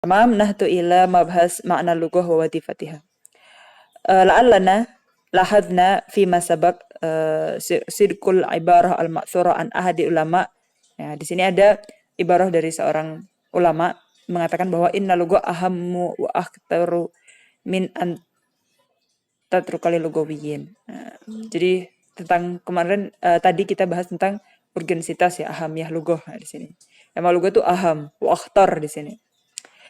Tamam, nahtu ila mabhas ma'na lughah wa wadifatiha. La'allana lahadna fima sabak sidqul ibarah al-ma'thura an ahadi ulama. Ya, di sini ada ibarah dari seorang ulama mengatakan bahwa inna lugha ahammu wa akhtaru min an tatrukal lugawiyyin. Nah, jadi tentang kemarin tadi kita bahas tentang urgensitas ya ahamiyah lughah di sini. Emang lughah itu aham wa akhtar di sini.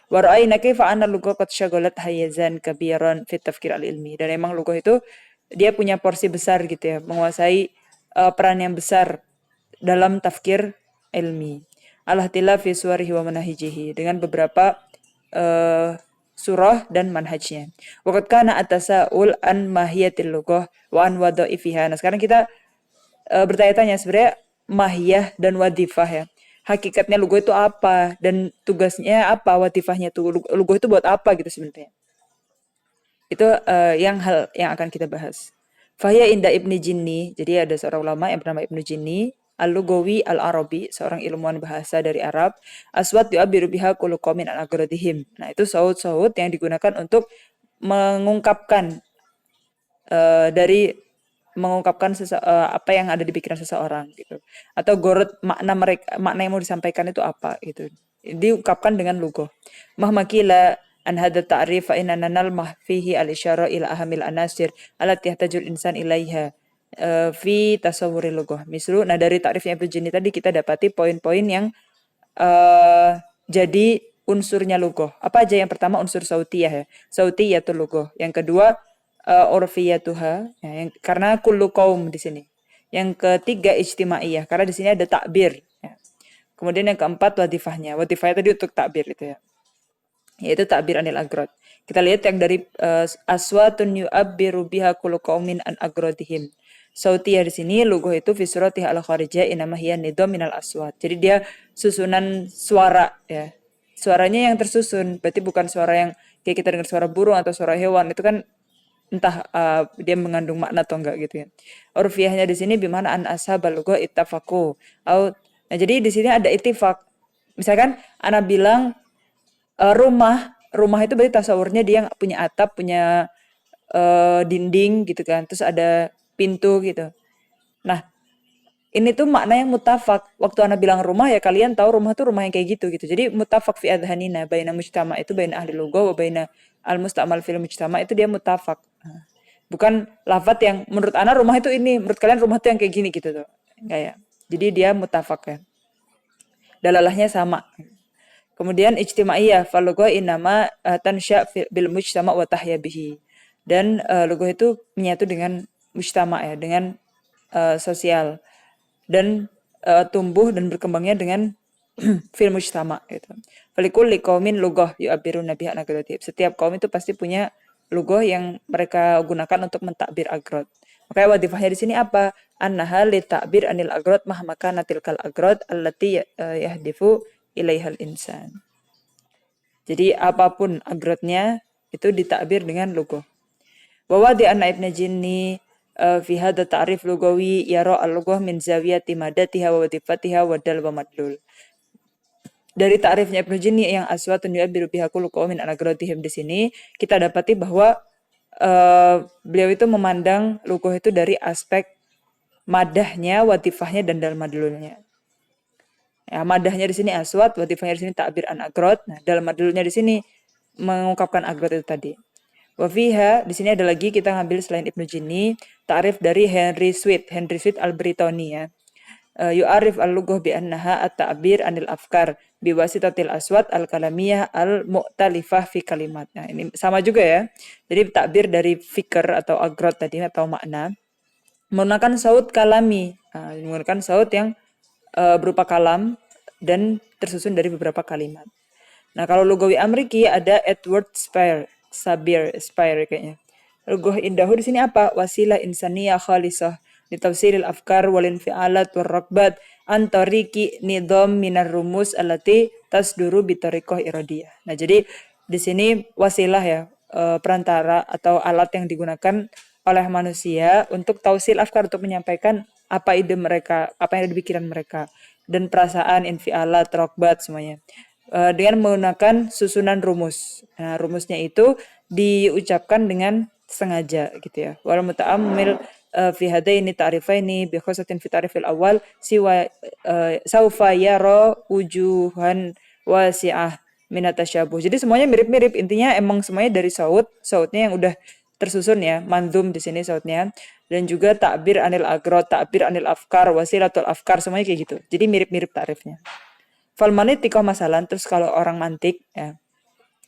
Wa ra'ayna kaifa anna lughah qad syaghalat hayyazan kabiran fit tafkir al-ilmi. Dan emang lughah itu dia punya porsi besar gitu ya, menguasai peran yang besar dalam tafkir ilmi. Al-ihtilaf fi suwarihi wa manahijihi dengan beberapa surah dan manhajnya. Waqad kana at-tasa'ul an mahiyatil lughah wa an wadha'ifiha. Nah, sekarang kita bertanya-tanya sebenarnya mahiyah dan wadifah ya. Hakikatnya lughah itu apa dan tugasnya apa, wadifahnya tuh lughah itu buat apa gitu sebenarnya. Itu yang hal yang akan kita bahas. Fahya inda Ibni Jinni, jadi ada seorang ulama yang bernama Ibnu Jinni, Al-Lugawi Al-Arabi, seorang ilmuwan bahasa dari Arab, aswat yu'abiru biha kullu qaumin an agradihim. Nah, itu saut-saut yang digunakan untuk mengungkapkan dari mengungkapkan apa yang ada di pikiran seseorang gitu. Atau gorot makna mereka makna yang mau disampaikan itu apa gitu. Diungkapkan dengan lughah. Mahmakila an hadha ta'rif fa inna nalmah fihi al-isyara ila ahamil anasir allati yahtajul insan ilaiha fi tasawwuril lughah. Mislu, nah dari takrifnya Ibnu Jini tadi kita dapati poin-poin yang jadi unsurnya lughah. Apa aja? Yang pertama unsur sautiyah ya. Sautiyatul lughah. Yang kedua urfiyatuha ya, karena kullu qaum di sini. Yang ketiga ijtimaiyah karena di sini ada takbir ya. Kemudian yang keempat wadifahnya. Wadifahnya tadi untuk takbir itu ya. Yaitu takbir anil agrod. Kita lihat yang dari aswatun yu'abbiru biha kullu qaumin an agrodihim. Sautiyah di sini lughah itu fi suratih al-kharijah inama hiya nidam minal aswat. Jadi dia susunan suara ya. Suaranya yang tersusun, berarti bukan suara yang kayak kita dengar suara burung atau suara hewan. Itu kan entah dia mengandung makna atau enggak gitu ya. Urfiyahnya di sini bimana an ashabal lughah ittafaqu. Nah, jadi di sini ada ittifaq. Misalkan ana bilang rumah itu berarti tasawurnya dia yang punya atap, punya dinding gitu kan, terus ada pintu gitu. Nah, ini tuh makna yang mutafak. Waktu ana bilang rumah ya kalian tahu rumah tuh rumah yang kayak gitu gitu. Jadi mutafak fi adhanina baina mujtama itu baina ahli lugha wa baina al mustamal fil mujtama itu dia mutafak. Bukan lafat yang menurut ana rumah itu ini, menurut kalian rumah tuh yang kayak gini gitu tuh. Enggak ya. Jadi dia mutafak ya. Dalalahnya sama. Kemudian ijtimaiyah fal lugha inama tansya bil mujtama wa tahya bihi. Dan lugha itu menyatu dengan mujtama ya, dengan sosial dan tumbuh dan berkembangnya dengan fil mujtama gitu. Falikulli qaumin lughah yu'abbiruna biha an agradihim. Setiap kaum itu pasti punya lughah yang mereka gunakan untuk mentakbir agrod. Makanya wadifahnya di sini apa? Annaha li ta'bir anil agrod mahmaka natilkal agrod allati yahdifu ilaihal insan. Jadi apapun agrodnya itu ditakbir dengan lughah. Wa wadi anna ibn Jinni fi hadha ta'rif lugawi yara al-lughah min zawiyati madatiha wa wadifatiha wa dal wa madlul. Dari ta'rifnya Ibnu Jinni yang aswatun yu'abbiru biha kullu qaumin an agradihim di sini kita dapati bahwa beliau itu memandang lughah itu dari aspek madahnya, watifahnya dan dal madlulnya. Ya, madahnya di sini aswat, watifahnya di sini ta'bir an agrod. Nah, dalam madlulnya di sini mengungkapkan agrod itu tadi. Wafiha di sini ada lagi kita ngambil selain Ibnu Jinni, ta'rif dari Henry Sweet, Henry Sweet Al-Britoni ya. Yu'arif al-lughah bi annaha at-ta'bir anil afkar biwasitatil aswat al-kalamiyah al-mu'talifah fi kalimat. Nah, ini sama juga ya. Jadi takbir dari fikr atau agrod tadi atau makna menggunakan saut kalami, menggunakan saut yang berupa kalam dan tersusun dari beberapa kalimat. Nah, kalau lugawi Amriki ada Edward Spire kayaknya. Lughah indahu di sini apa? Wasilah insaniyah khalisah litafsiril afkar wal infialat wal rakbat an tariqi nidham minar rumus allati tasduru bi tariqah iradiyah. Nah, jadi di sini wasilah ya, perantara atau alat yang digunakan oleh manusia untuk tausil afkar, untuk menyampaikan apa ide mereka, apa yang ada di pikiran mereka dan perasaan infialat, rakbat semuanya dengan menggunakan susunan rumus. Nah, rumusnya itu diucapkan dengan sengaja gitu ya. Wal muta'ammil fi hadaini ta'rifaini bi khusatin fi ta'rifil awal siwa saufa yara wujuhan wasi'ah minat tasyabuh. Jadi semuanya mirip-mirip. Intinya emang semuanya dari sautnya yang udah tersusun ya, manzum di sini sautnya, dan juga takbir anil agrod, takbir anil afkar, wasilatul afkar, semuanya kayak gitu. Jadi mirip-mirip takrifnya. Fal manitikoh masalan, terus kalau orang mantik ya,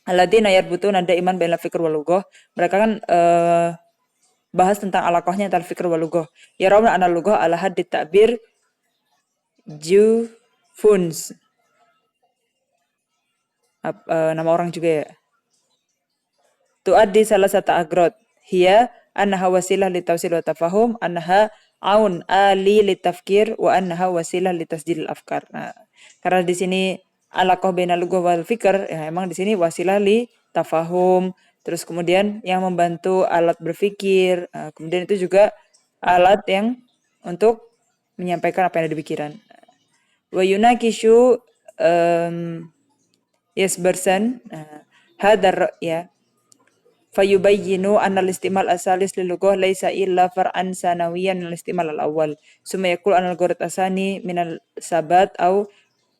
alladzina yarbutuna iman bainal fikr wal lughah, mereka kan bahas tentang alakohnya antara fikr wal lughah. Ya rauna anal lughah ala haddit ta'bir jufuns. Nama orang juga ya. Tuaddi salah satu agrod. Hiya annaha wasilah litawsil wa tafahum, annaha aun ali litafkir, wa annaha wasilah litasjilil afkar. Nah, karena di sini alaqah bainal lughah wal fikr, ya emang di sini wasilah li tafahum, terus kemudian yang membantu alat berpikir, kemudian itu juga alat yang untuk menyampaikan apa yang ada di pikiran. Wa yunakishu Yesbersen hadar ya fayubayyinu anna al-istimal asalis lil lughah laisa illa far'an sanawiyan al-istimal al-awwal summa yaqul anal gharat asani minal sabat au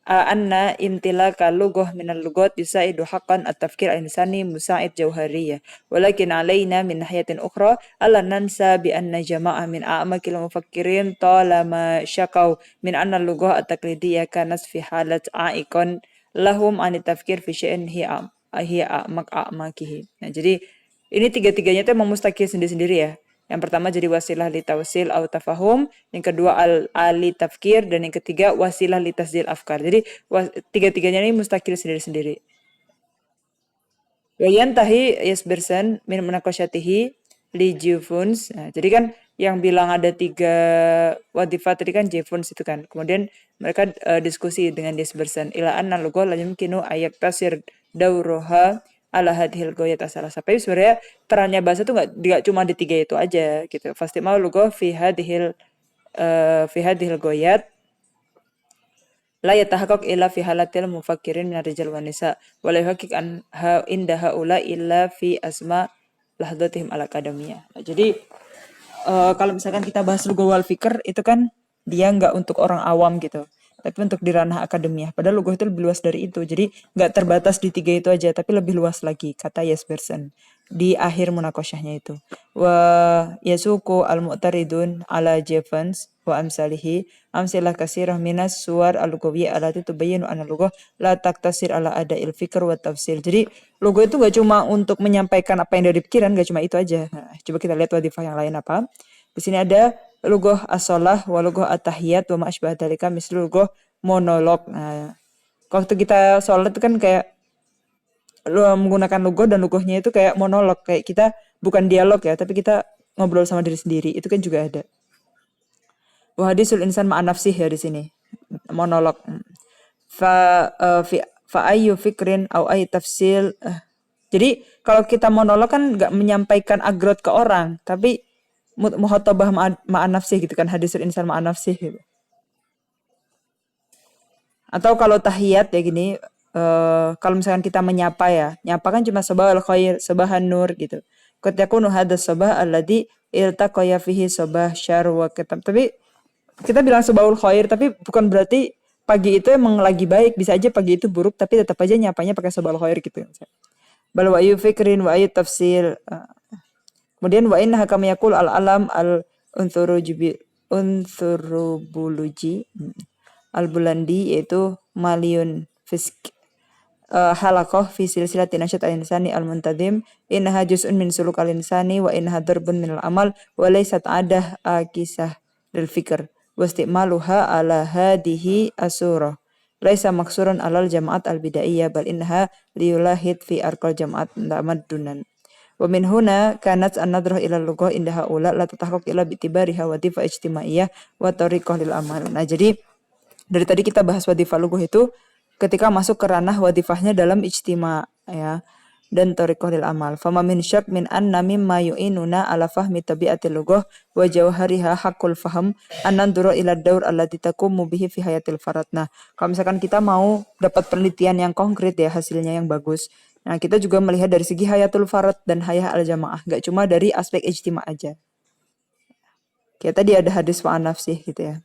anna imtilaka lughah minal lughat yusaidu haqqan at-tafkir al-insani musa'id jauhariyah walakin alaina min nahiyatin ukhra alla nansa bi anna jama'a min a'makil mufakkirin talama syaqau min anna lughah at-taqlidiyah kanas fi halat a'ikon lahum an tafkir fi syai'in hiya a'makihi. Nah, jadi ini tiga-tiganya itu emang mustaqil sendiri-sendiri ya. Yang pertama jadi wasilah li tawsil au tafahum, yang kedua ali tafkir, dan yang ketiga wasilah li tasdil afkar. Jadi tiga-tiganya ini mustaqil sendiri-sendiri. Wa yantahi yasbersan min munaqasyatihi li jufuns. Nah, jadi kan yang bilang ada 3 wadifat tadi kan jufuns itu kan. Kemudian mereka diskusi dengan yasbersan ila anna lughah la yumkinu ayak tasir dauroha ala hadhil goyat asal sampai sebenarnya perannya bahasa tuh nggak cuma di 3 itu aja gitu. Pasti mau lughah fi hadhil goyat la yatahaqqaq illa fi halatil mufakkirin min rijal wan nisa wa la yuhaqqiq an inda haula illa fi asma lahdatihim al akademiyah. Nah, jadi kalau misalkan kita bahas lugha wal fikr itu kan dia nggak untuk orang awam gitu, tapi untuk di ranah akademiah. Padahal lugha itu lebih luas dari itu. Jadi nggak terbatas di 3 itu aja, tapi lebih luas lagi, kata Yesbersen di akhir munakosyahnya itu. Wa yasuku al-mu'taridun ala Jevons wa amsalihi amsilah kasirah minas suar al-lughawiyah alati tubayyinu anna lughah la taktasir ala ada'il fikr wa tafsir. Jadi lugha itu gak cuma untuk menyampaikan apa yang dari pikiran, gak cuma itu aja. Nah, coba kita lihat wadifah yang lain apa. Di sini ada lughah as-shalah wa lughah at-tahiyat wa ma asbah dzalika mislu lughah monolog. Nah, waktu kita sholat itu kan kayak menggunakan lughah, dan lughahnya itu kayak monolog, kayak kita bukan dialog ya, tapi kita ngobrol sama diri sendiri. Itu kan juga ada. Wa hadisul insan ma'an nafsih ya di sini. Monolog. Fa ayyu fikrin au ay tafsil. Jadi kalau kita monolog kan nggak menyampaikan agrot ke orang, tapi muhatabah ma'an nafsih gitu kan, hadisul insan ma'an nafsih gitu. Atau kalau tahiyat ya gini, kalau misalkan kita menyapa ya, nyapa kan cuma sabahal khair, sabahan nur gitu. Qad yakunu hadas sabah alladhi iltaqaya fihi sabah syar wa kitab. Tapi kita bilang sabahul khair, tapi bukan berarti pagi itu emang lagi baik. Bisa aja pagi itu buruk, tapi tetap aja nyapanya pakai sabahul khair gitu. Bal wa ayu fikrin wa ayu tafsir. Kemudian wa inna hakam yaqul al-alam al-unthurubuluji al-bulandi, yaitu Maliun Fisk halakoh fi silsilati nasyat al-insani al-muntadim innaha juz'un min suluk al-insani wa innaha darbun minal amal wa laysat adah kisah lil fikr wa istimaluha ala hadihi asurah laisa maksurun alal jama'at al-bidaiyah bal innaha liyulahid fi arqal jama'at tamaddunan wa min huna kanat an-nadrah ila lughah inda haula la tatahaqaq illa bi tibariha wa difa ijtimaiyah wa tariqah lil amal. Nah, jadi dari tadi kita bahas wadifah lughah itu ketika masuk ke ranah wadifahnya dalam ijtima ya. dan thariqah lil amal. Fama min syak min anna mimma yu'inuna ala fahmi tabi'atil lughah wa jawhariha haqqul faham an nandura ila daur allati taqumu bihi fi hayatil farad. Nah, kalau misalkan kita mau dapat penelitian yang konkret ya, hasilnya yang bagus. Nah, kita juga melihat dari segi hayatul farad dan hayah al jamaah, nggak cuma dari aspek ijtima aja. Kayak tadi ada hadis wa'an nafsih gitu ya.